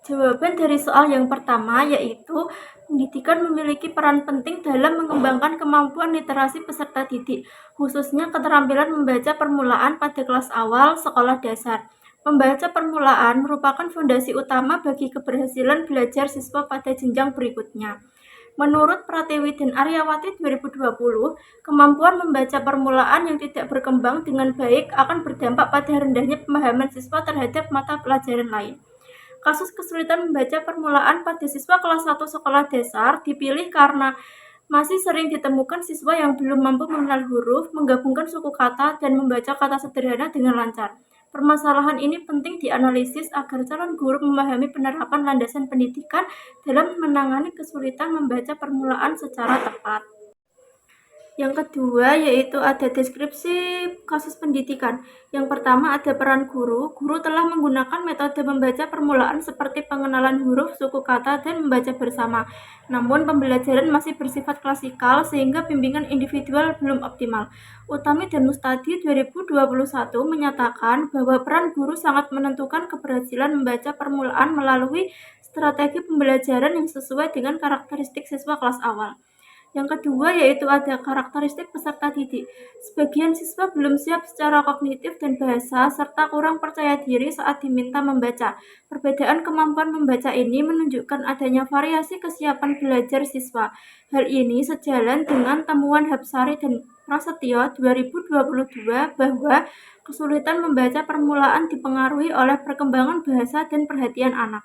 Jawaban dari soal yang pertama yaitu pendidikan memiliki peran penting dalam mengembangkan kemampuan literasi peserta didik, khususnya keterampilan membaca permulaan pada kelas awal sekolah dasar. Membaca permulaan merupakan fondasi utama bagi keberhasilan belajar siswa pada jenjang berikutnya. Menurut Pratiwi dan Aryawati 2020, kemampuan membaca permulaan yang tidak berkembang dengan baik akan berdampak pada rendahnya pemahaman siswa terhadap mata pelajaran lain. Kasus kesulitan membaca permulaan pada siswa kelas 1 sekolah dasar dipilih karena masih sering ditemukan siswa yang belum mampu mengenal huruf, menggabungkan suku kata, dan membaca kata sederhana dengan lancar. Permasalahan ini penting dianalisis agar calon guru memahami penerapan landasan pendidikan dalam menangani kesulitan membaca permulaan secara tepat. Yang kedua yaitu ada deskripsi kasus pendidikan. Yang pertama ada peran guru. Guru telah menggunakan metode membaca permulaan seperti pengenalan huruf, suku kata, dan membaca bersama. Namun pembelajaran masih bersifat klasikal sehingga bimbingan individual belum optimal. Utami dan Mustadi 2021 menyatakan bahwa peran guru sangat menentukan keberhasilan membaca permulaan melalui strategi pembelajaran yang sesuai dengan karakteristik siswa kelas awal. Yang kedua yaitu ada karakteristik peserta didik. Sebagian siswa belum siap secara kognitif dan bahasa serta kurang percaya diri saat diminta membaca. Perbedaan kemampuan membaca ini menunjukkan adanya variasi kesiapan belajar siswa. Hal ini sejalan dengan temuan Hapsari dan Prasetyo 2022 bahwa kesulitan membaca permulaan dipengaruhi oleh perkembangan bahasa dan perhatian anak.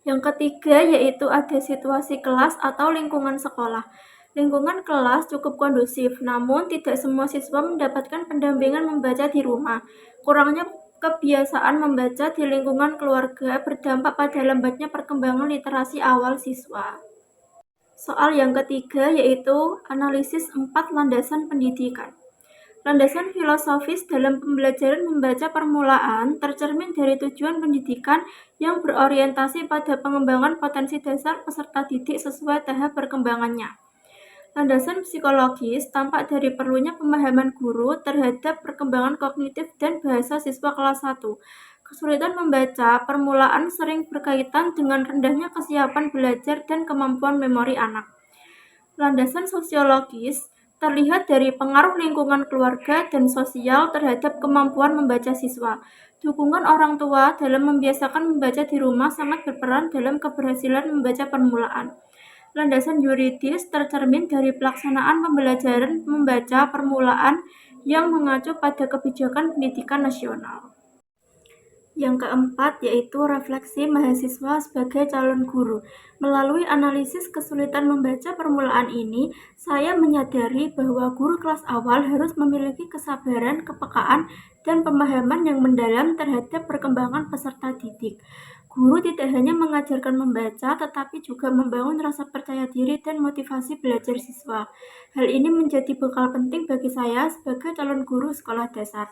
Yang ketiga yaitu ada situasi kelas atau lingkungan sekolah. Lingkungan kelas cukup kondusif, namun tidak semua siswa mendapatkan pendampingan membaca di rumah. Kurangnya kebiasaan membaca di lingkungan keluarga berdampak pada lambatnya perkembangan literasi awal siswa. Soal yang ketiga yaitu analisis 4 landasan pendidikan. Landasan filosofis dalam pembelajaran membaca permulaan tercermin dari tujuan pendidikan yang berorientasi pada pengembangan potensi dasar peserta didik sesuai tahap perkembangannya. Landasan psikologis tampak dari perlunya pemahaman guru terhadap perkembangan kognitif dan bahasa siswa kelas 1. Kesulitan membaca permulaan sering berkaitan dengan rendahnya kesiapan belajar dan kemampuan memori anak. Landasan sosiologis terlihat dari pengaruh lingkungan keluarga dan sosial terhadap kemampuan membaca siswa. Dukungan orang tua dalam membiasakan membaca di rumah sangat berperan dalam keberhasilan membaca permulaan. Landasan yuridis tercermin dari pelaksanaan pembelajaran membaca permulaan yang mengacu pada kebijakan pendidikan nasional. Yang keempat yaitu refleksi mahasiswa sebagai calon guru. Melalui analisis kesulitan membaca permulaan ini, saya menyadari bahwa guru kelas awal harus memiliki kesabaran, kepekaan, dan pemahaman yang mendalam terhadap perkembangan peserta didik. Guru tidak hanya mengajarkan membaca, tetapi juga membangun rasa percaya diri dan motivasi belajar siswa. Hal ini menjadi bekal penting bagi saya sebagai calon guru sekolah dasar.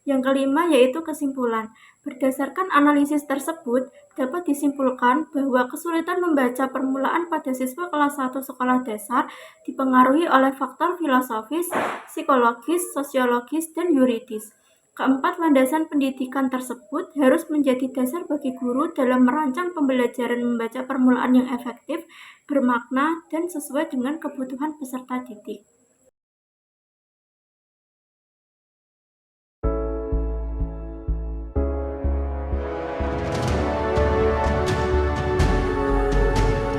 Yang kelima yaitu kesimpulan. Berdasarkan analisis tersebut, dapat disimpulkan bahwa kesulitan membaca permulaan pada siswa kelas 1 sekolah dasar dipengaruhi oleh faktor filosofis, psikologis, sosiologis, dan yuridis. Keempat landasan pendidikan tersebut harus menjadi dasar bagi guru dalam merancang pembelajaran membaca permulaan yang efektif, bermakna, dan sesuai dengan kebutuhan peserta didik.